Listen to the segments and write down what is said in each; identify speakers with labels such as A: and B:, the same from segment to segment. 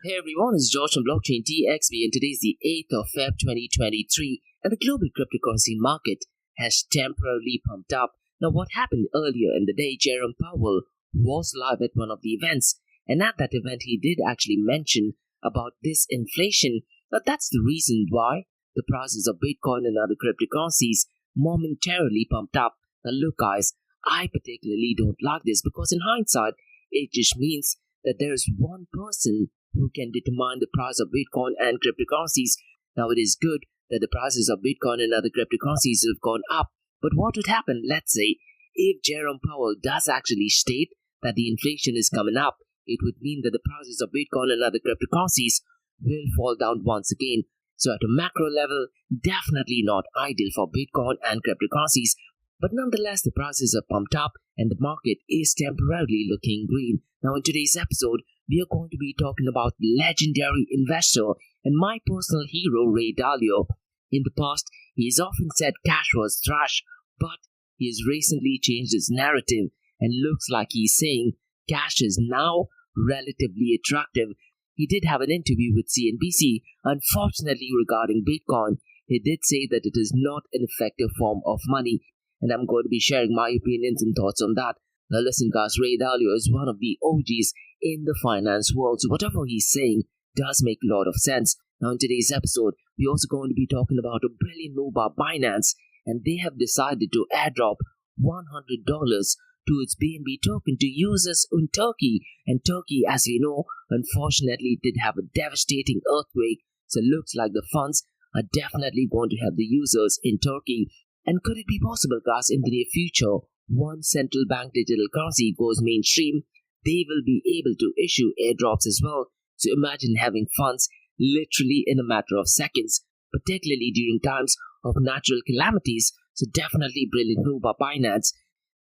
A: Hey everyone, it's George from Blockchain TXB and today is the 8th of Feb 2023 and the global cryptocurrency market has temporarily pumped up. Now what happened earlier in the day, Jerome Powell was live at one of the events and at that event he did actually mention about this inflation. Now that's the reason why the prices of Bitcoin and other cryptocurrencies momentarily pumped up. Now look guys, I particularly don't like this because in hindsight it just means that there is one person who can determine the price of Bitcoin and cryptocurrencies. Now it is good that the prices of Bitcoin and other cryptocurrencies have gone up, but what would happen, let's say, if Jerome Powell does actually state that the inflation is coming up? It would mean that the prices of Bitcoin and other cryptocurrencies will fall down once again. So at a macro level, definitely not ideal for Bitcoin and cryptocurrencies, but nonetheless the prices are pumped up and the market is temporarily looking green. Now in today's episode, we are going to be talking about legendary investor and my personal hero Ray Dalio. In the past, he has often said cash was trash, but he has recently changed his narrative and looks like he's saying cash is now relatively attractive. He did have an interview with CNBC. Unfortunately, regarding Bitcoin, he did say that it is not an effective form of money, and I'm going to be sharing my opinions and thoughts on that. Now listen guys, Ray Dalio is one of the OGs in the finance world, so whatever he's saying does make a lot of sense. Now in today's episode, we're also going to be talking about a brilliant move by Binance, and they have decided to airdrop $100 to its BNB token to users in Turkey. And Turkey, as you know, unfortunately did have a devastating earthquake, so it looks like the funds are definitely going to help the users in Turkey. And could it be possible guys, in the near future, once central bank digital currency goes mainstream, they will be able to issue airdrops as well. So imagine having funds literally in a matter of seconds, particularly during times of natural calamities. So definitely brilliant move by Binance.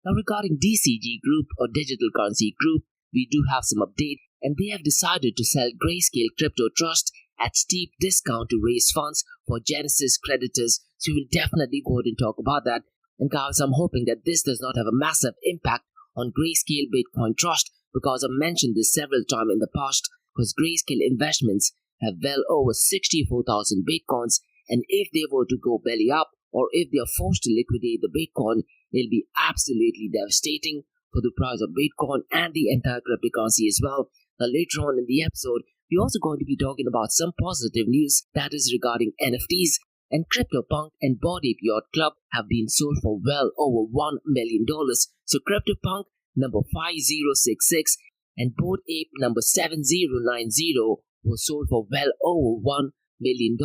A: Now regarding DCG Group or Digital Currency Group, we do have some update and they have decided to sell Grayscale Crypto Trust at steep discount to raise funds for Genesis creditors. So we'll definitely go ahead and talk about that. And guys, I'm hoping that this does not have a massive impact on Grayscale Bitcoin Trust because I've mentioned this several times in the past, because Grayscale investments have well over 64,000 Bitcoins, and if they were to go belly up or if they are forced to liquidate the Bitcoin, it'll be absolutely devastating for the price of Bitcoin and the entire cryptocurrency as well. Now later on in the episode, we're also going to be talking about some positive news that is regarding NFTs. And CryptoPunk and Bored Ape Yacht Club have been sold for well over $1 million. So CryptoPunk number 5066 and Bored Ape number 7090 was sold for well over $1 million.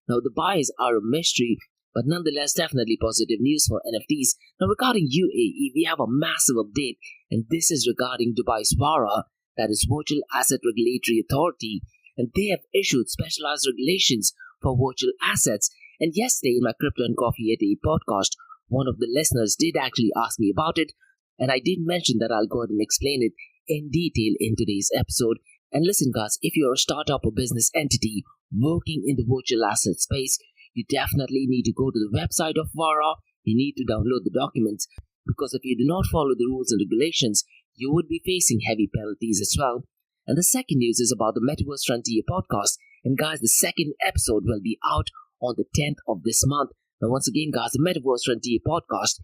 A: Now the buyers are a mystery, but nonetheless definitely positive news for NFTs. Now regarding UAE, we have a massive update, and this is regarding Dubai's VARA, that is Virtual Asset Regulatory Authority, and they have issued specialized regulations for virtual assets. And yesterday in my Crypto and Coffee at 8 podcast, one of the listeners did actually ask me about it, and I did mention that I'll go ahead and explain it in detail in today's episode. And listen guys, if you're a startup or business entity working in the virtual asset space, you definitely need to go to the website of VARA. You need to download the documents, because if you do not follow the rules and regulations, you would be facing heavy penalties as well. And the second news is about the Metaverse Frontier Podcast. And guys, the second episode will be out on the 10th of this month. Now once again guys, the Metaverse Frontier Podcast,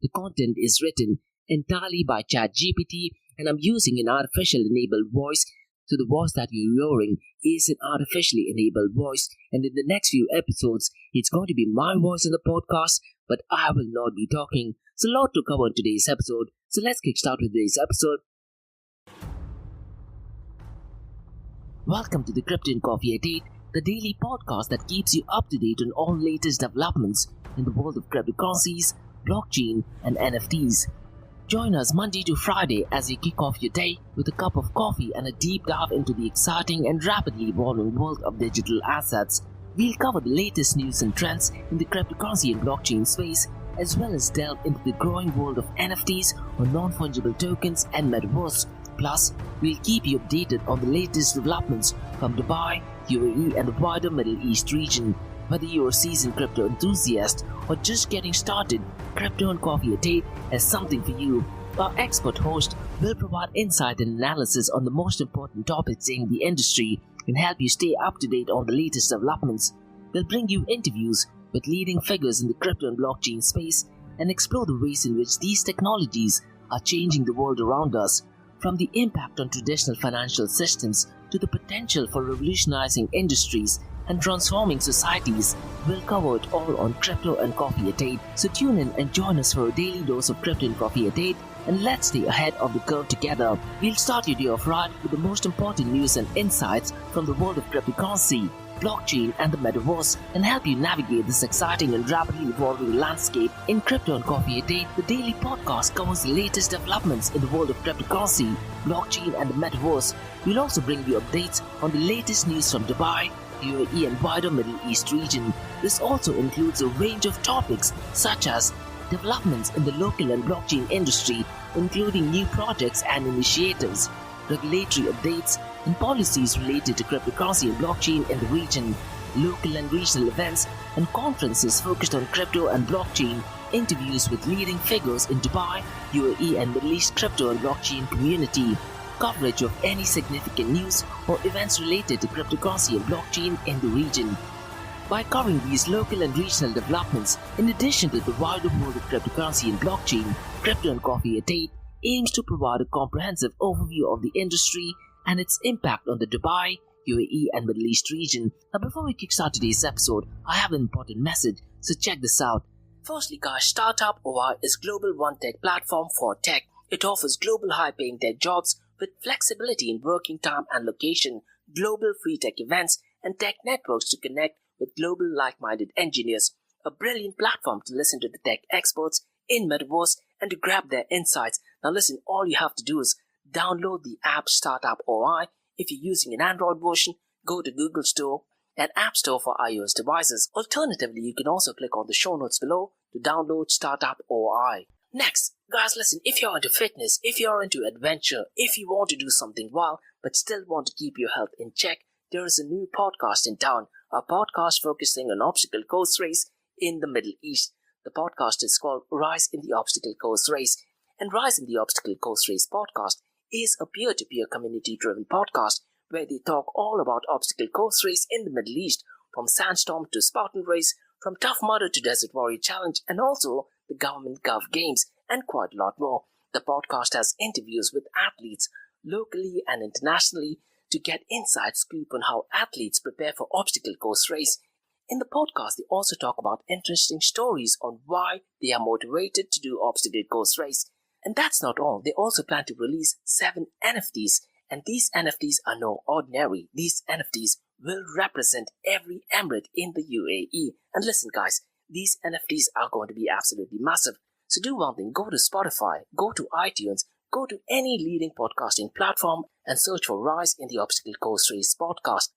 A: the content is written entirely by ChatGPT, and I'm using an artificial enabled voice. So the voice that you're hearing is an artificially enabled voice, and in the next few episodes it's going to be my voice in the podcast, but I will not be talking. So a lot to cover in today's episode, so let's kickstart with today's episode. Welcome to the Crypto and Coffee at 8, the daily podcast that keeps you up to date on all latest developments in the world of cryptocurrencies, blockchain, and NFTs. Join us Monday to Friday as you kick off your day with a cup of coffee and a deep dive into the exciting and rapidly evolving world of digital assets. We'll cover the latest news and trends in the cryptocurrency and blockchain space, as well as delve into the growing world of NFTs or non-fungible tokens and Metaverse. Plus, we'll keep you updated on the latest developments from Dubai, UAE and the wider Middle East region. Whether you're a seasoned crypto enthusiast or just getting started, Crypto and Coffee at 8 has something for you. Our expert host will provide insight and analysis on the most important topics in the industry, and help you stay up to date on the latest developments. They'll bring you interviews with leading figures in the crypto and blockchain space and explore the ways in which these technologies are changing the world around us, from the impact on traditional financial systems to the potential for revolutionizing industries and transforming societies. We'll cover it all on Crypto and Coffee a Day. So tune in and join us for a daily dose of Crypto and Coffee a Day, and let's stay ahead of the curve together. We'll start your day off right with the most important news and insights from the world of cryptocurrency, blockchain and the Metaverse, and help you navigate this exciting and rapidly evolving landscape. In Crypto and Coffee a Day, the daily podcast covers the latest developments in the world of cryptocurrency, blockchain and the Metaverse. We'll also bring you updates on the latest news from Dubai, UAE and wider Middle East region. This also includes a range of topics such as developments in the local and blockchain industry, including new projects and initiatives, regulatory updates, and policies related to cryptocurrency and blockchain in the region, local and regional events and conferences focused on crypto and blockchain, interviews with leading figures in Dubai, UAE and Middle East crypto and blockchain community, coverage of any significant news or events related to cryptocurrency and blockchain in the region. By covering these local and regional developments, in addition to the wider world of cryptocurrency and blockchain, Crypto and Coffee a Day aims to provide a comprehensive overview of the industry and its impact on the Dubai, UAE and Middle East region. Now before we kickstart today's episode, I have an important message, so check this out. Firstly guys, Startup OI is global one-tech platform for tech. It offers global high-paying tech jobs with flexibility in working time and location, global free tech events and tech networks to connect with global like-minded engineers. A brilliant platform to listen to the tech experts in Metaverse and to grab their insights. Now listen, all you have to do is download the app Startup OI. If you're using an Android version, go to Google Store and App Store for iOS devices. Alternatively, you can also click on the show notes below to download Startup OI. Next, guys, listen, if you're into fitness, if you're into adventure, if you want to do something wild but still want to keep your health in check, there is a new podcast in town, a podcast focusing on obstacle course race in the Middle East. The podcast is called Rise in the Obstacle Course Race, and Rise in the Obstacle Course Race podcast is a peer-to-peer community-driven podcast where they talk all about obstacle course race in the Middle East, from Sandstorm to Spartan Race, from Tough Mudder to Desert Warrior Challenge, and also the Government Gov Games, and quite a lot more. The podcast has interviews with athletes locally and internationally to get inside scoop on how athletes prepare for obstacle course race. In the podcast, they also talk about interesting stories on why they are motivated to do obstacle course race. And that's not all. They also plan to release 7 NFTs, and these NFTs are no ordinary. These NFTs will represent every emirate in the UAE. And listen guys, these NFTs are going to be absolutely massive. So do one thing, go to Spotify, go to iTunes, go to any leading podcasting platform and search for Rise in the Obstacle Course Race podcast.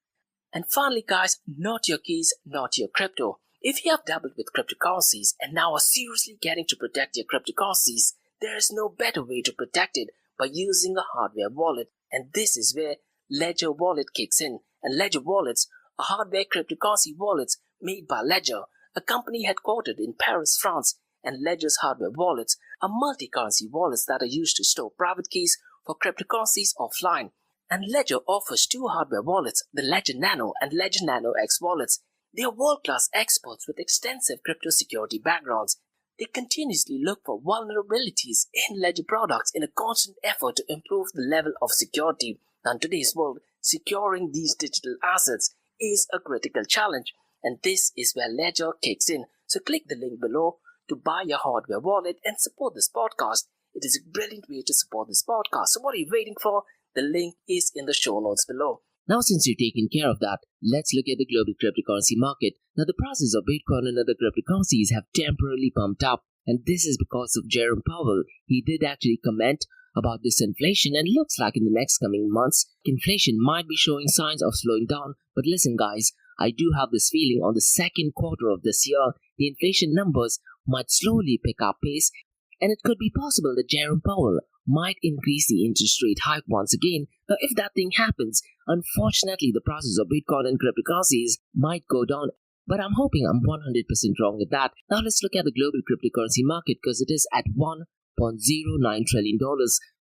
A: And finally guys, not your keys, not your crypto. If you have dabbled with cryptocurrencies and now are seriously getting to protect your cryptocurrencies, there is no better way to protect it by using a hardware wallet. And this is where Ledger Wallet kicks in. And Ledger Wallets are hardware cryptocurrency wallets made by Ledger, a company headquartered in Paris, France. And Ledger's hardware wallets are multi-currency wallets that are used to store private keys for cryptocurrencies offline. And Ledger offers 2 hardware wallets, the Ledger Nano and Ledger Nano X wallets. They are world-class experts with extensive crypto security backgrounds. They continuously look for vulnerabilities in Ledger products in a constant effort to improve the level of security. Now, in today's world, securing these digital assets is a critical challenge, and this is where Ledger kicks in. So click the link below to buy your hardware wallet and support this podcast. It is a brilliant way to support this podcast. So what are you waiting for? The link is in the show notes below. Now, since you've taken care of that, let's look at the global cryptocurrency market. Now, the prices of Bitcoin and other cryptocurrencies have temporarily pumped up, and this is because of Jerome Powell. He did actually comment about this inflation, and looks like in the next coming months, inflation might be showing signs of slowing down. But listen guys, I do have this feeling on the second quarter of this year, the inflation numbers might slowly pick up pace, and it could be possible that Jerome Powell might increase the interest rate hike once again. Now, if that thing happens, unfortunately, the prices of Bitcoin and cryptocurrencies might go down. But I'm hoping I'm 100% wrong with that. Now, let's look at the global cryptocurrency market because it is at $1.09 trillion.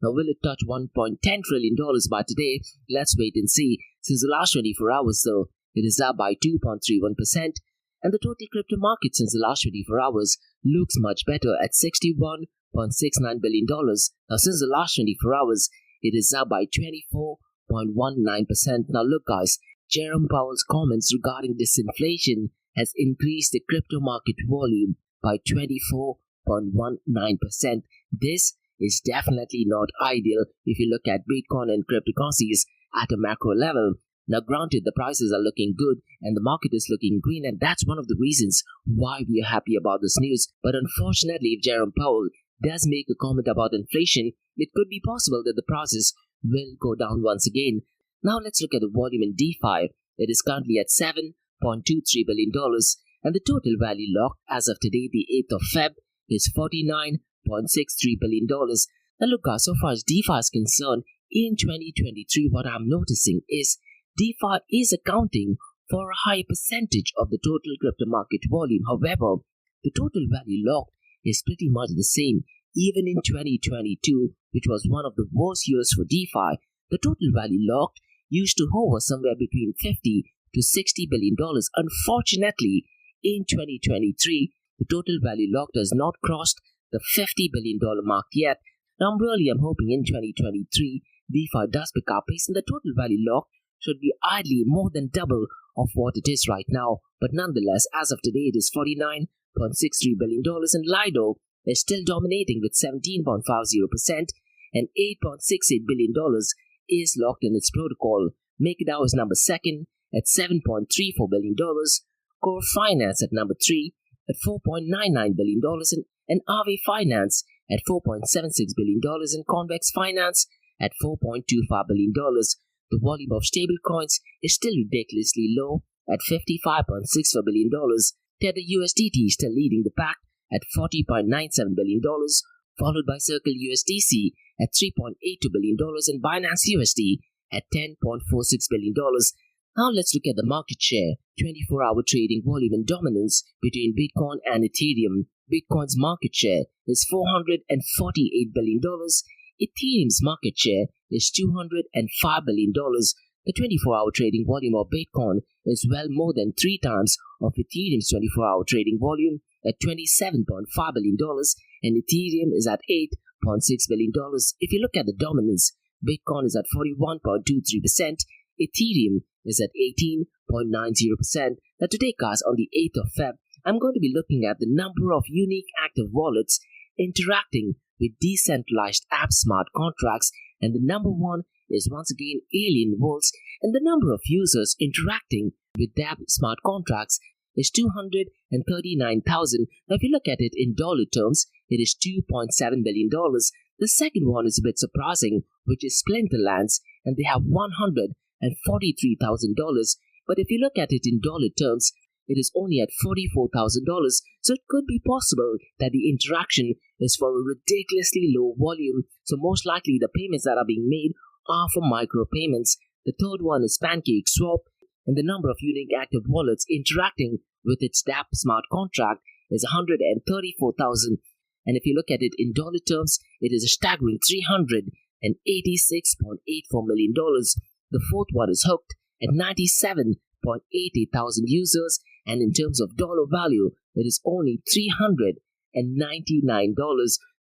A: Now, will it touch $1.10 trillion by today? Let's wait and see. Since the last 24 hours, though, it is up by 2.31%, and the total crypto market since the last 24 hours looks much better at $61.69 billion. Now, since the last 24 hours, it is up by 24.19%. Now, look, guys, Jerome Powell's comments regarding disinflation has increased the crypto market volume by 24.19%. This is definitely not ideal if you look at Bitcoin and cryptocurrencies at a macro level. Now, granted, the prices are looking good and the market is looking green, and that's one of the reasons why we are happy about this news. But unfortunately, if Jerome Powell does make a comment about inflation, it could be possible that the prices will go down once again. Now, let's look at the volume in DeFi. It is currently at $7.23 billion, and the total value locked as of today, the 8th of Feb, is $49.63 billion. Now, look, guys, so far as DeFi is concerned, in 2023, what I'm noticing is DeFi is accounting for a high percentage of the total crypto market volume. However, the total value locked is pretty much the same. Even in 2022, which was one of the worst years for DeFi, the total value locked used to hover somewhere between $50 to $60 billion. Unfortunately, in 2023, the total value locked has not crossed the $50 billion mark yet. Now, I'm hoping in 2023, DeFi does pick up pace and the total value locked should be ideally more than double of what it is right now. But nonetheless, as of today, it is $49.63 billion, and Lido is still dominating with 17.50%, and $8.68 billion is locked in its protocol. MakerDAO is number 2nd at $7.34 billion, Core Finance at number 3 at $4.99 billion, and RV Finance at $4.76 billion, and Convex Finance at $4.25 billion. The volume of stablecoins is still ridiculously low at $55.64 billion. Tether USDT is still leading the pack at $40.97 billion, followed by Circle USDC at $3.82 billion and Binance USD at $10.46 billion. Now let's look at the market share, 24-hour trading volume and dominance between Bitcoin and Ethereum. Bitcoin's market share is $448 billion. Ethereum's market share is $205 billion. The 24-hour trading volume of Bitcoin is well more than 3 times of Ethereum's 24-hour trading volume at $27.5 billion, and Ethereum is at $8.6 billion. If you look at the dominance, Bitcoin is at 41.23%, Ethereum is at 18.90%. Now today, guys, on the 8th of Feb, I'm going to be looking at the number of unique active wallets interacting with decentralized app smart contracts, and the number one is once again Alien Vaults, and the number of users interacting with dApp smart contracts is 239,000. Now if you look at it in dollar terms, it is $2.7 billion. The second one is a bit surprising, which is Splinterlands, and they have $143,000. But if you look at it in dollar terms, it is only at $44,000. So it could be possible that the interaction is for a ridiculously low volume. So most likely the payments that are being made are for micro payments. The third one is PancakeSwap, and the number of unique active wallets interacting with its dApp smart contract is 134,000. And if you look at it in dollar terms, it is a staggering $386.84 million. The fourth one is Hooked at 97.88 thousand users, and in terms of dollar value, it is only $399.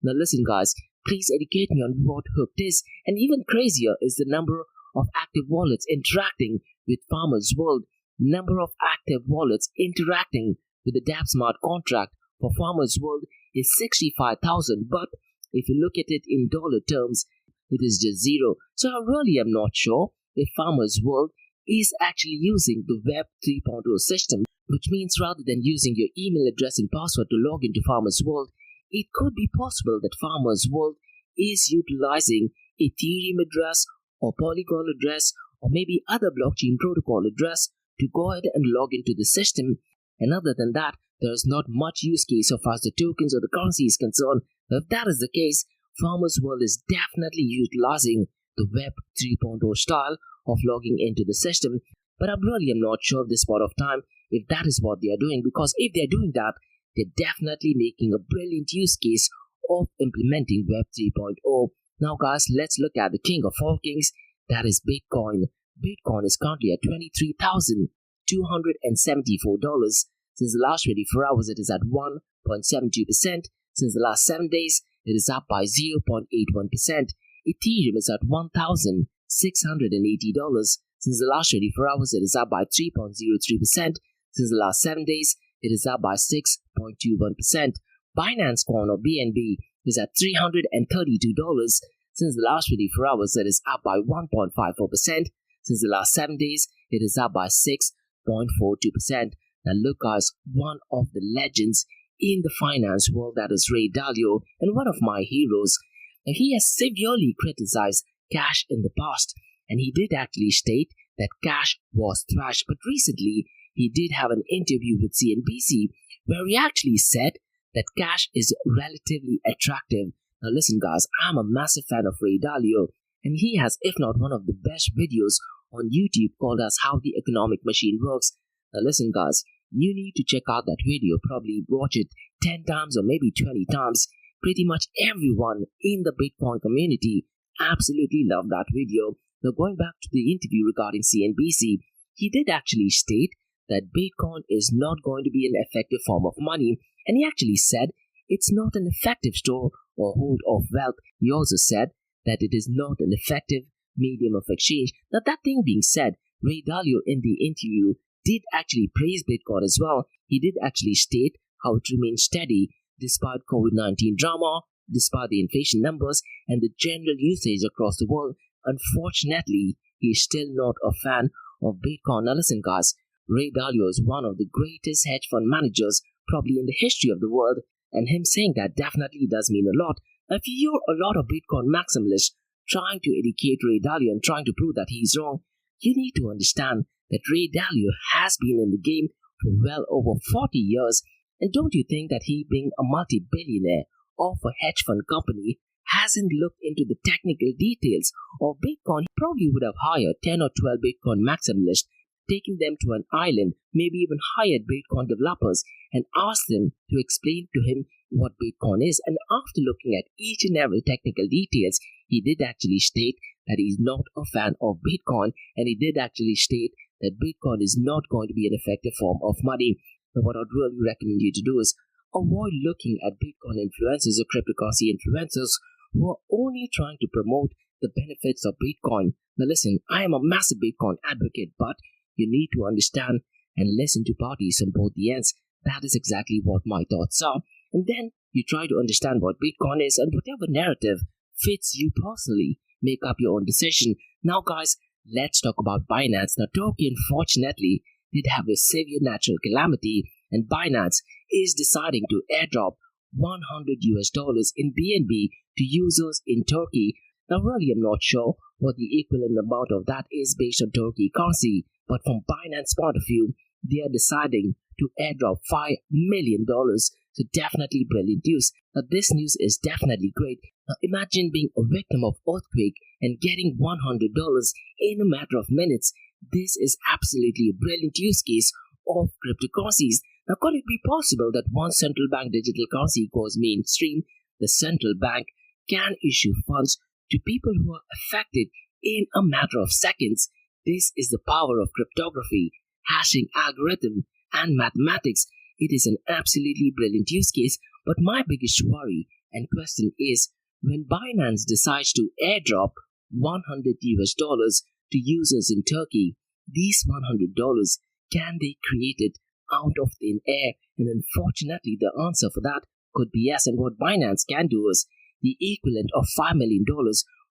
A: Now listen, guys, please educate me on what Hooked is, and even crazier is the number of active wallets interacting with Farmers World. Number of active wallets interacting with the dApp smart contract for Farmers World is 65,000, but if you look at it in dollar terms, it is just zero. So I really am not sure if Farmers World is actually using the Web 3.0 system, which means rather than using your email address and password to log into Farmers World, it could be possible that Farmers World is utilizing Ethereum address or Polygon address or maybe other blockchain protocol address to go ahead and log into the system. And other than that, there is not much use case so far as the tokens or the currency is concerned. If that is the case, Farmers World is definitely utilizing the Web 3.0 style of logging into the system. But I really am not sure at this point of time if that is what they are doing, because if they are doing that, they're definitely making a brilliant use case of implementing Web 3.0. Now guys, let's look at the king of all kings, that is Bitcoin. Bitcoin is currently at $23,274. Since the last 24 hours, it is at 1.72%. Since the last 7 days, it is up by 0.81%. Ethereum is at $1,680. Since the last 24 hours, it is up by 3.03%. Since the last 7 days, it is up by 6.21%. Binance Coin or BNB is at $332. Since the last 24 hours, it is up by 1.54%. Since the last 7 days, it is up by 6.42%. Now look guys, one of the legends in the finance world, that is Ray Dalio, and one of my heroes. And he has severely criticized cash in the past, and he did actually state that cash was trash. But recently, he did have an interview with CNBC where he actually said that cash is relatively attractive. Now listen guys, I'm a massive fan of Ray Dalio, and he has, if not one of the best videos on YouTube called as How the Economic Machine Works. Now listen guys, you need to check out that video, probably watch it 10 times or maybe 20 times. Pretty much everyone in the Bitcoin community absolutely loved that video. Now going back to the interview regarding CNBC, he did actually state that Bitcoin is not going to be an effective form of money, and he actually said it's not an effective store or hold of wealth. He also said that it is not an effective medium of exchange. Now that thing being said, Ray Dalio in the interview did actually praise Bitcoin as well. He did actually state how it remains steady despite COVID-19 drama, despite the inflation numbers and the general usage across the world. Unfortunately, he is still not a fan of Bitcoin. Now listen guys, Ray Dalio is one of the greatest hedge fund managers probably in the history of the world, and him saying that definitely does mean a lot. If you're a lot of Bitcoin maximalists trying to educate Ray Dalio and trying to prove that he's wrong, you need to understand that Ray Dalio has been in the game for well over 40 years. And don't you think that he, being a multi-billionaire of a hedge fund company, hasn't looked into the technical details of Bitcoin? He probably would have hired 10 or 12 Bitcoin maximalists, taken them to an island, maybe even hired Bitcoin developers and asked them to explain to him what Bitcoin is. And after looking at each and every technical details, he did actually state that he's not a fan of Bitcoin, and he did actually state that Bitcoin is not going to be an effective form of money. Now, what I'd really recommend you to do is avoid looking at Bitcoin influencers or cryptocurrency influencers who are only trying to promote the benefits of Bitcoin. Now listen, I am a massive Bitcoin advocate, but you need to understand and listen to parties on both the ends. That is exactly what my thoughts are. And then you try to understand what Bitcoin is, and whatever narrative fits you personally, make up your own decision. Now guys, let's talk about Binance. Now Turkey unfortunately did have a severe natural calamity, and Binance is deciding to airdrop $100 in BNB to users in Turkey. Now really I'm not sure what the equivalent amount of that is based on Turkey currency, but from Binance's point of view, they are deciding to airdrop $5 million. So definitely brilliant news. Now this news is definitely great. Now imagine being a victim of earthquake and getting $100 in a matter of minutes. This is absolutely a brilliant use case of cryptocurrencies. Now could it be possible that once central bank digital currency goes mainstream, the central bank can issue funds to people who are affected in a matter of seconds? This is the power of cryptography, hashing algorithm and mathematics. It is an absolutely brilliant use case, but my biggest worry and question is when Binance decides to airdrop $100 to users in Turkey, these $100, can they create it out of thin air? And unfortunately, the answer for that could be yes. And what Binance can do is the equivalent of $5 million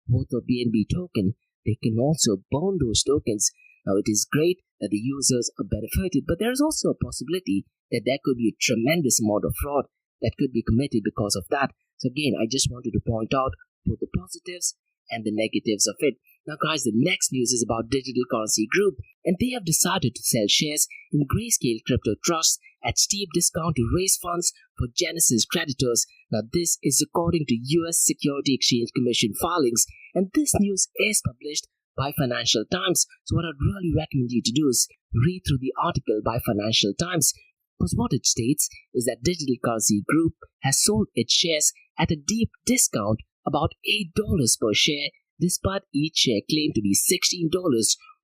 A: worth of BNB token. They can also burn those tokens. Now, it is great that the users are benefited, but there is also a possibility that there could be a tremendous amount of fraud that could be committed because of that. So again, I just wanted to point out both the positives and the negatives of it. Now guys, the next news is about Digital Currency Group, and they have decided to sell shares in Grayscale Crypto Trust at steep discount to raise funds for Genesis creditors. Now this is according to US Security Exchange Commission filings, and this news is published by Financial Times. So what I'd really recommend you to do is read through the article by Financial Times, because what it states is that Digital Currency Group has sold its shares at a deep discount about $8 per share, despite each share claimed to be $16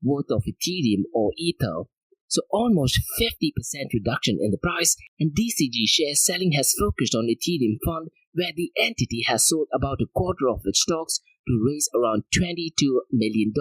A: worth of Ethereum or Ether. So almost 50% reduction in the price, and DCG share selling has focused on Ethereum fund, where the entity has sold about a quarter of its stocks to raise around $22 million.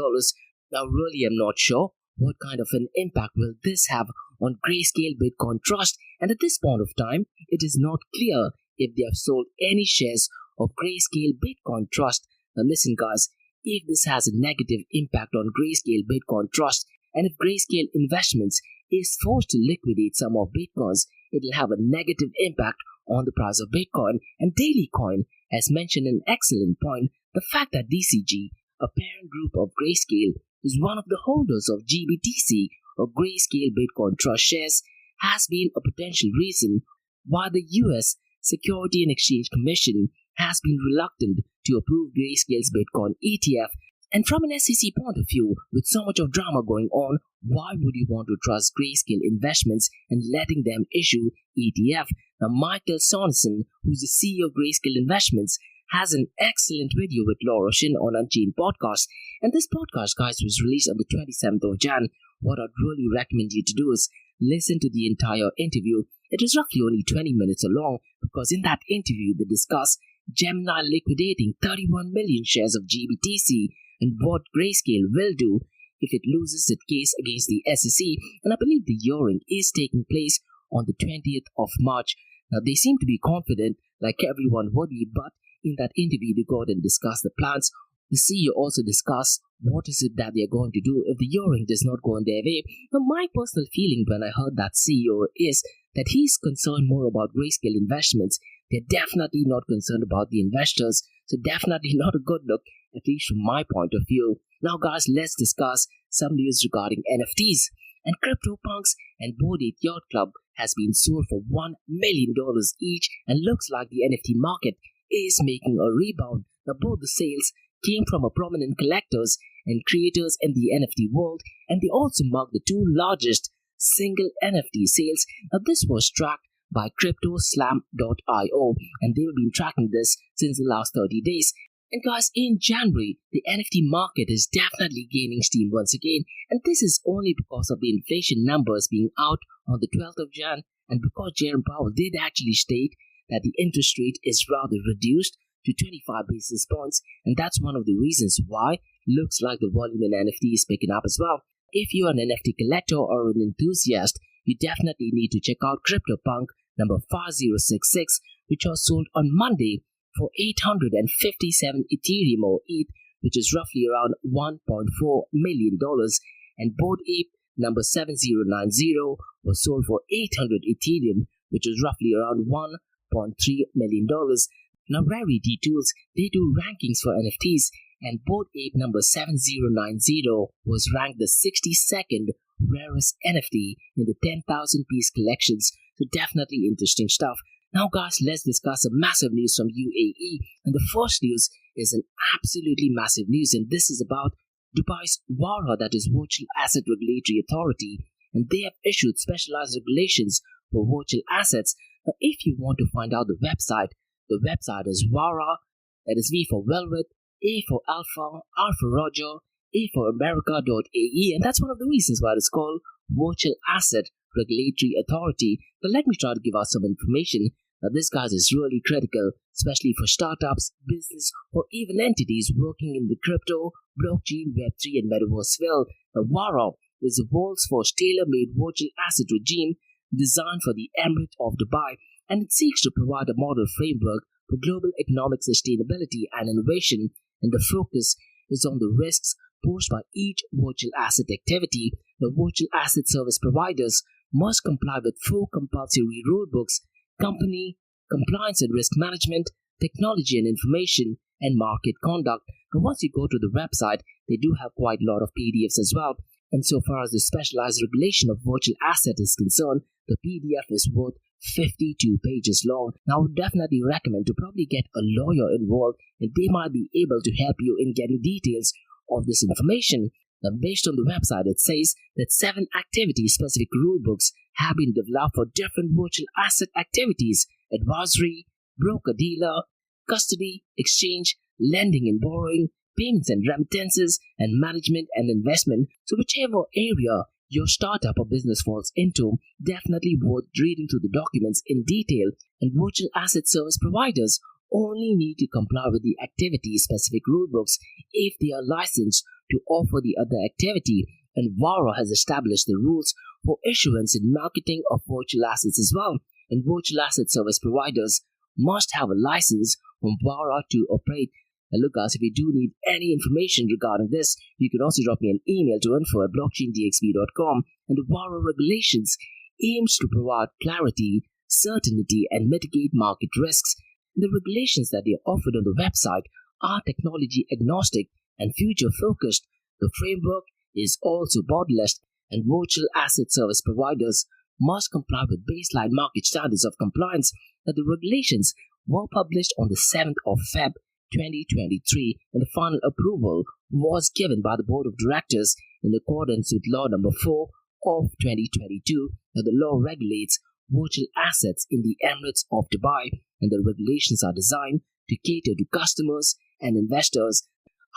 A: Now really I'm not sure what kind of an impact will this have on Grayscale Bitcoin Trust, and at this point of time it is not clear if they have sold any shares of Grayscale Bitcoin Trust. Now listen guys, if this has a negative impact on Grayscale Bitcoin Trust, and if Grayscale Investments is forced to liquidate some of Bitcoins, it will have a negative impact on the price of Bitcoin. And Daily Coin has mentioned an excellent point, the fact that DCG, a parent group of Grayscale, is one of the holders of GBTC or Grayscale Bitcoin Trust shares, has been a potential reason why the US Security and Exchange Commission has been reluctant to approve Grayscale's Bitcoin ETF. And from an SEC point of view, with so much of drama going on, why would you want to trust Grayscale Investments and letting them issue ETF? Now, Michael Sorensen, who's the CEO of Grayscale Investments, has an excellent video with Laura Shin on Unchained Podcast. And this podcast, guys, was released on the 27th of Jan. What I'd really recommend you to do is listen to the entire interview. It is roughly only 20 minutes long, because in that interview they discuss Gemini liquidating 31 million shares of GBTC and what Grayscale will do if it loses its case against the SEC. And I believe the hearing is taking place on the 20th of March. Now they seem to be confident, like everyone would be, but in that interview they go and discuss the plans. The CEO also discussed what is it that they're going to do if the hearing does not go in their way. Now my personal feeling when I heard that CEO is that he's concerned more about Grayscale Investments. They're definitely not concerned about the investors, so definitely not a good look, at least from my point of view. Now guys, let's discuss some news regarding NFTs. And CryptoPunks and Bored Ape Yacht Club has been sold for $1 million each, and looks like the NFT market is making a rebound. Now both the sales came from a prominent collectors and creators in the NFT world, and they also marked the two largest single NFT sales. Now this was tracked by CryptoSlam.io, and they've been tracking this since the last 30 days. And guys, in January, the NFT market is definitely gaining steam once again, and this is only because of the inflation numbers being out on the 12th of Jan, and because Jerome Powell did actually state that the interest rate is rather reduced to 25 basis points, and that's one of the reasons why looks like the volume in NFT is picking up as well. If you're an NFT collector or an enthusiast, you definitely need to check out CryptoPunk number 5066, which was sold on Monday for 857 Ethereum or ETH, which is roughly around $1.4 million, and Bored Ape number 7090 was sold for 800 Ethereum, which is roughly around $1.3 million. Now Rarity Tools, they do rankings for NFTs, and Bored Ape number 7090 was ranked the 62nd rarest NFT in the 10,000 piece collections. So definitely interesting stuff. Now guys, let's discuss some massive news from UAE, and the first news is an absolutely massive news, and this is about Dubai's VARA, that is Virtual Asset Regulatory Authority, and they have issued specialized regulations for virtual assets. Now if you want to find out the website is VARA, that is V for Velvet, A for Alpha, R for Roger, A for America.ae, and that's one of the reasons why it's called Virtual Asset Regulatory Authority. But let me try to give out some information. Now this guys is really critical, especially for startups, business, or even entities working in the crypto, blockchain, Web3 and Metaverse field. Now VARA is the world's first tailor-made virtual asset regime designed for the Emirate of Dubai, and it seeks to provide a model framework for global economic sustainability and innovation, and the focus is on the risks posed by each virtual asset activity. The virtual asset service providers must comply with 4 compulsory rulebooks: company, compliance and risk management, technology and information, and market conduct. And once you go to the website, they do have quite a lot of PDFs as well. And so far as the specialized regulation of virtual asset is concerned, the PDF is worth 52 pages long. Now I would definitely recommend to probably get a lawyer involved, and they might be able to help you in getting details of this information. Now based on the website, it says that 7 activity-specific rulebooks have been developed for different virtual asset activities: advisory, broker-dealer, custody, exchange, lending and borrowing, payments and remittances, and management and investment. So whichever area your startup or business falls into, definitely worth reading through the documents in detail. And virtual asset service providers only need to comply with the activity-specific rulebooks if they are licensed to offer the other activity. And VARA has established the rules for issuance and marketing of virtual assets as well. And virtual asset service providers must have a license from VARA to operate. And look, guys, if you do need any information regarding this, you can also drop me an email to info@blockchaindxb.com. And the VARA regulations aims to provide clarity, certainty, and mitigate market risks. The regulations that they are offered on the website are technology agnostic and future focused. The framework is also borderless, and virtual asset service providers must comply with baseline market standards of compliance. That the regulations were published on the 7th of Feb 2023, and the final approval was given by the Board of Directors in accordance with Law Number 4 of 2022. That the law regulates virtual assets in the Emirates of Dubai, and the regulations are designed to cater to customers and investors.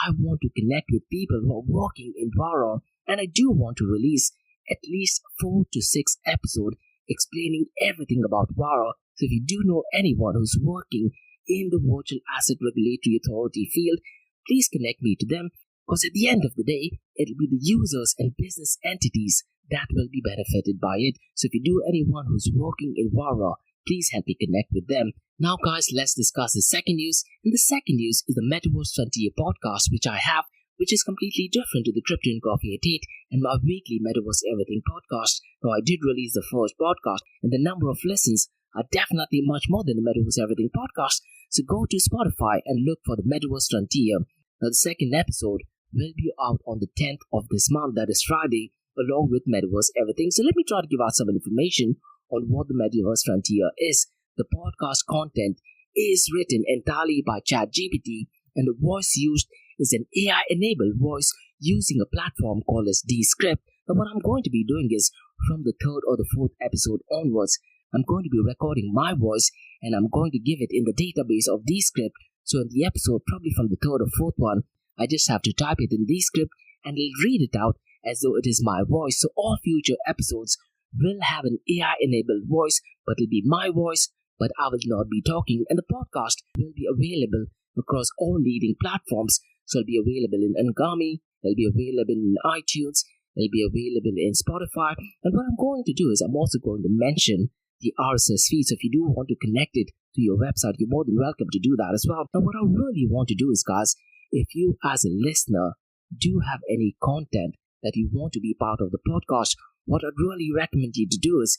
A: I want to connect with people who are working in VARA, and I do want to release at least 4 to 6 episodes explaining everything about VARA. So if you do know anyone who's working in the Virtual Asset Regulatory Authority field, please connect me to them, because at the end of the day, it'll be the users and business entities that will be benefited by it. So if you do anyone who's working in VARA, please help me connect with them. Now guys, let's discuss the second news. And the second news is the Metaverse Frontier Podcast, which I have, which is completely different to the Crypto and Coffee at 8 and my weekly Metaverse Everything podcast. Now I did release the first podcast, and the number of listens are definitely much more than the Metaverse Everything podcast. So go to Spotify and look for the Metaverse Frontier. Now the second episode will be out on the 10th of this month, that is Friday, along with Metaverse Everything. So let me try to give out some information on what the Metaverse Frontier is. The podcast content is written entirely by ChatGPT, and the voice used is an AI-enabled voice using a platform called as Descript. Now what I'm going to be doing is, from the third or the fourth episode onwards, I'm going to be recording my voice and I'm going to give it in the database of Descript. So in the episode, probably from the third or fourth one, I just have to type it in Descript and it'll read it out as though it is my voice. So all future episodes will have an AI-enabled voice, but it'll be my voice, but I will not be talking. And the podcast will be available across all leading platforms. So it'll be available in Ngami, it'll be available in iTunes, it'll be available in Spotify. And what I'm going to do is I'm also going to mention the RSS feed. So if you do want to connect it to your website, you're more than welcome to do that as well. Now what I really want to do is, guys, if you as a listener do have any content that you want to be part of the podcast, what I'd really recommend you to do is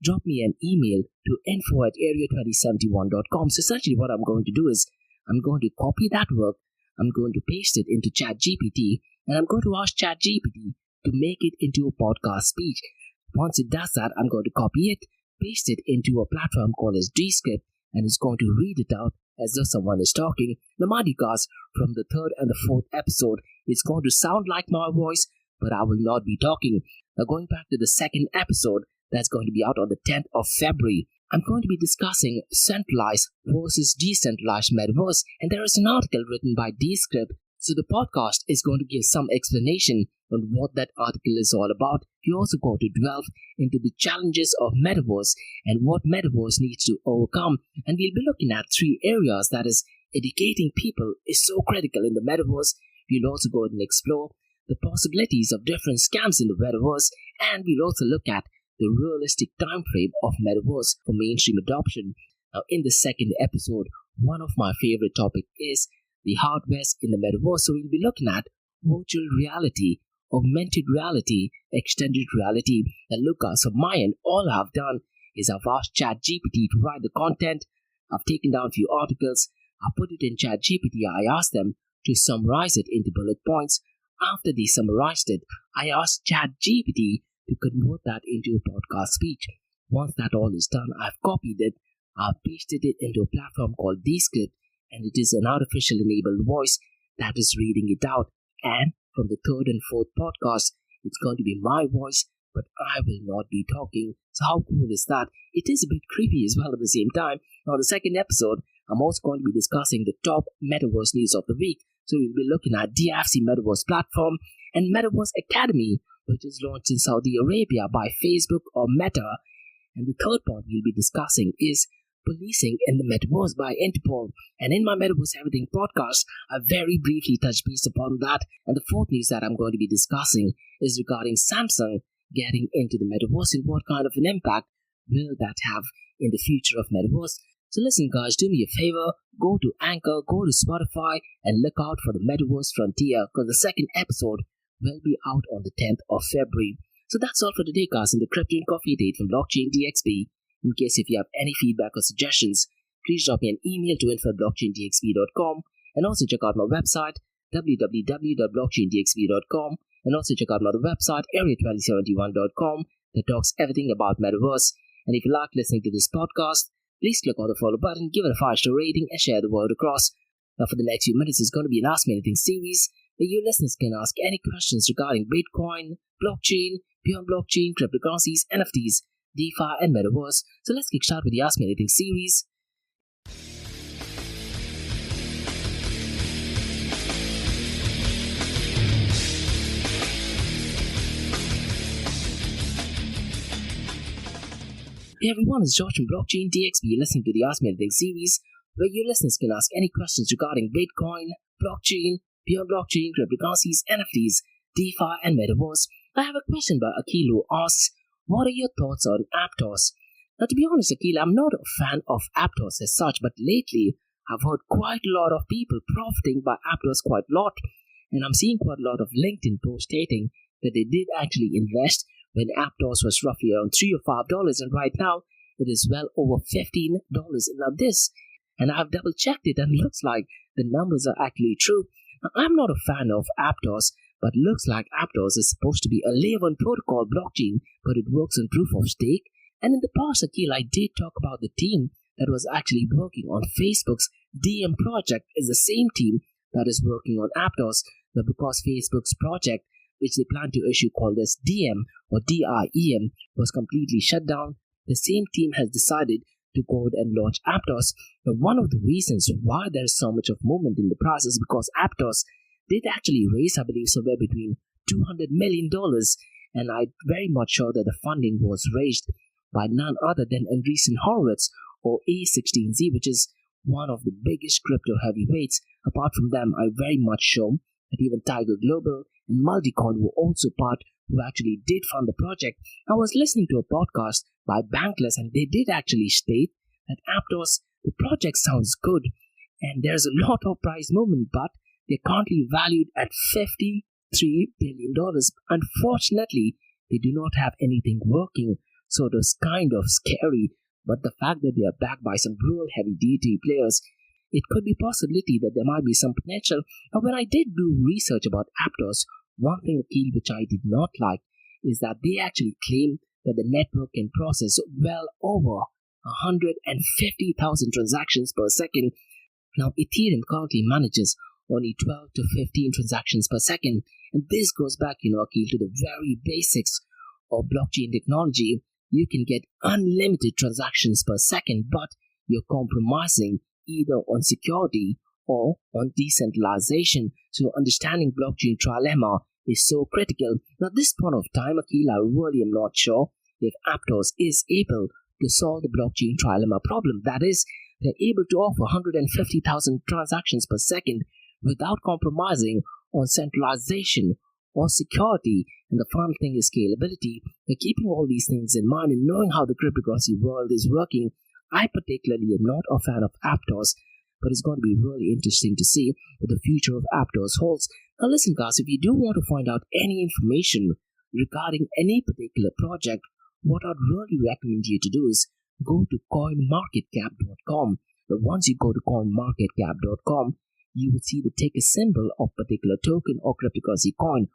A: drop me an email to info@area2071.com. So essentially what I'm going to do is I'm going to copy that work, I'm going to paste it into ChatGPT, and I'm going to ask ChatGPT to make it into a podcast speech. Once it does that, I'm going to copy it, paste it into a platform called as Descript, and it's going to read it out as though someone is talking. Now, mind you guys, from the third and the fourth episode, it's going to sound like my voice, but I will not be talking. Now, going back to the second episode, that's going to be out on the 10th of February. I'm going to be discussing centralized versus decentralized metaverse, and there is an article written by Descript. So the podcast is going to give some explanation on what that article is all about. We're also going to delve into the challenges of metaverse and what metaverse needs to overcome. And we'll be looking at 3 areas, that is, educating people is so critical in the metaverse. We'll also go and explore the possibilities of different scams in the metaverse, and we'll also look at the realistic time frame of metaverse for mainstream adoption. Now, in the second episode, one of my favorite topics is the hardware in the metaverse. So we'll be looking at virtual reality, augmented reality, extended reality. And look, guys, from my end, all I've done is I've asked ChatGPT to write the content. I've taken down a few articles. I put it in ChatGPT. I asked them to summarize it into bullet points. After they summarized it, I asked ChatGPT to convert that into a podcast speech. Once that all is done, I've copied it, I've pasted it into a platform called Descript, and it is an artificial enabled voice that is reading it out. And from the third and fourth podcast, it's going to be my voice, but I will not be talking. So how cool is that? It is a bit creepy as well at the same time. Now, the second episode, I'm also going to be discussing the top Metaverse news of the week. So we'll be looking at DFC Metaverse platform and Metaverse Academy, which is launched in Saudi Arabia by Facebook or Meta. And the third point we'll be discussing is policing in the Metaverse by Interpol. And in my Metaverse Everything podcast, I very briefly touched base upon that. And the fourth news that I'm going to be discussing is regarding Samsung getting into the Metaverse and what kind of an impact will that have in the future of Metaverse. So listen guys, do me a favor, go to Anchor, go to Spotify and look out for the Metaverse Frontier because the second episode will be out on the 10th of February. So that's all for today guys in the Crypto and Coffee Date from Blockchain DXB. In case if you have any feedback or suggestions, please drop me an email to info@blockchaindxb.com and also check out my website www.blockchaindxb.com and also check out my other website area2071.com that talks everything about Metaverse. And if you like listening to this podcast, please click on the follow button, give it a 5-star rating and share the word across. Now for the next few minutes is going to be an Ask Me Anything series where you listeners can ask any questions regarding Bitcoin, blockchain, beyond blockchain, cryptocurrencies, NFTs, DeFi and Metaverse. So let's kick start with the Ask Me Anything series. Hey everyone, it's George from Blockchain DXB. You're listening to the Ask Me Anything series where you listeners can ask any questions regarding Bitcoin, blockchain, beyond blockchain, cryptocurrencies, NFTs, DeFi and Metaverse. I have a question by Akil who asks, what are your thoughts on Aptos? Now to be honest Akil, I'm not a fan of Aptos as such, but lately I've heard quite a lot of people profiting by Aptos quite a lot, and I'm seeing quite a lot of LinkedIn posts stating that they did actually invest when Aptos was roughly around $3 or $5, and right now it is well over $15. Now this, and I've double checked it and looks like the numbers are actually true. Now, I'm not a fan of Aptos, but looks like Aptos is supposed to be a layer 1 protocol blockchain, but it works on proof of stake. And in the past, Akil, I did talk about the team that was actually working on Facebook's DM project is the same team that is working on Aptos. But because Facebook's project, which they plan to issue called as DM or DIEM, was completely shut down, the same team has decided to go ahead and launch Aptos. Now, one of the reasons why there's so much of movement in the process is because Aptos did actually raise, I believe, somewhere between $200 million, and I'm very much sure that the funding was raised by none other than Andreessen Horowitz or A16Z, which is one of the biggest crypto heavyweights. Apart from them, I'm very much sure that even Tiger Global and Multicoin were also part who actually did fund the project. I was listening to a podcast by Bankless and they did actually state that Aptos, the project sounds good and there's a lot of price movement, but they're currently valued at $53 billion. Unfortunately, they do not have anything working, so it was kind of scary. But the fact that they are backed by some real heavy DT players, it could be possibility that there might be some potential. But when I did do research about Aptos, one thing, Akil, which I did not like is that they actually claim that the network can process well over 150,000 transactions per second. Now, Ethereum currently manages only 12 to 15 transactions per second. And this goes back, Akil, to the very basics of blockchain technology. You can get unlimited transactions per second, but you're compromising either on security or on decentralization. So understanding blockchain trilemma is so critical. Now, at this point of time, Akil, I really am not sure if Aptos is able to solve the blockchain trilemma problem. That is, they're able to offer 150,000 transactions per second without compromising on centralization or security. And the final thing is scalability. By keeping all these things in mind and knowing how the cryptocurrency world is working, I particularly am not a fan of Aptos, but it's going to be really interesting to see what the future of Aptos holds. Now listen guys, if you do want to find out any information regarding any particular project, what I'd really recommend you to do is go to coinmarketcap.com. But once you go to coinmarketcap.com, you will see the ticker symbol of particular token or cryptocurrency coin.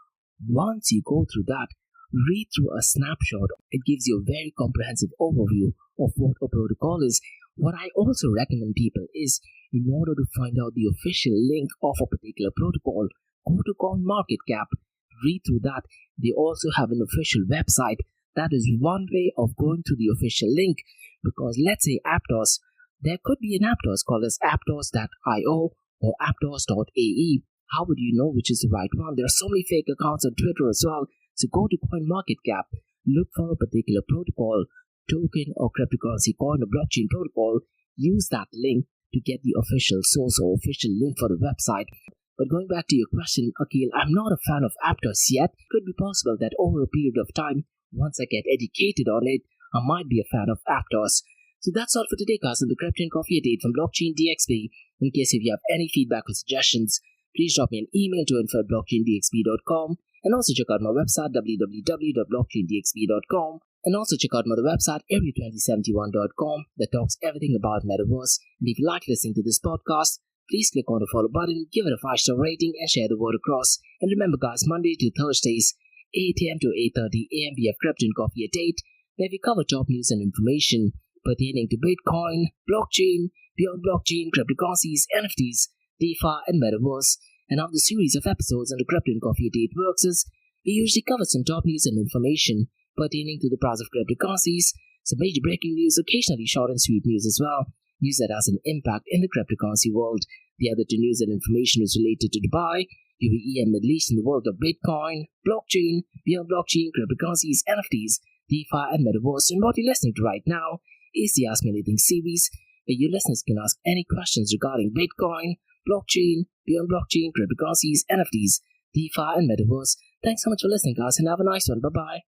A: Once you go through that, read through a snapshot. It gives you a very comprehensive overview of what a protocol is. What I also recommend people is, in order to find out the official link of a particular protocol, go to CoinMarketCap, read through that. They also have an official website. That is one way of going to the official link, because let's say Aptos, there could be an Aptos called as aptos.io or aptos.ae. How would you know which is the right one? There are so many fake accounts on Twitter as well. So go to CoinMarketCap, look for a particular protocol, token or cryptocurrency coin or blockchain protocol, use that link to get the official source or official link for the website. But going back to your question, Akhil, I'm not a fan of Aptos yet. It could be possible that over a period of time, once I get educated on it, I might be a fan of Aptos. So that's all for today, guys, on the Crypto and Coffee Update from Blockchain DXB. In case if you have any feedback or suggestions, please drop me an email to info@blockchaindxb.com, and also check out my website www.blockchaindxb.com, and also check out my other website area2071.com that talks everything about Metaverse. And if you like listening to this podcast, please click on the follow button, give it a 5-star rating, and share the word across. And remember, guys, Monday to Thursdays, 8 a.m. to 8:30 a.m. we have Crypto and Coffee Update, where we cover top news and information pertaining to Bitcoin, blockchain, beyond blockchain, cryptocurrencies, NFTs, DeFi, and Metaverse. And how the series of episodes on the Crypto and Coffee Update works is, we usually cover some top news and information pertaining to the price of cryptocurrencies, some major breaking news, occasionally short and sweet news as well, news that has an impact in the cryptocurrency world. The other two news and information is related to Dubai, UAE, and Middle East in the world of Bitcoin, blockchain, beyond blockchain, cryptocurrencies, NFTs, DeFi, and Metaverse. And what you're listening to right now is the Ask Me Anything series, where your listeners can ask any questions regarding Bitcoin, blockchain, beyond blockchain, cryptocurrencies, NFTs, DeFi, and Metaverse. Thanks so much for listening, guys, and have a nice one. Bye-bye.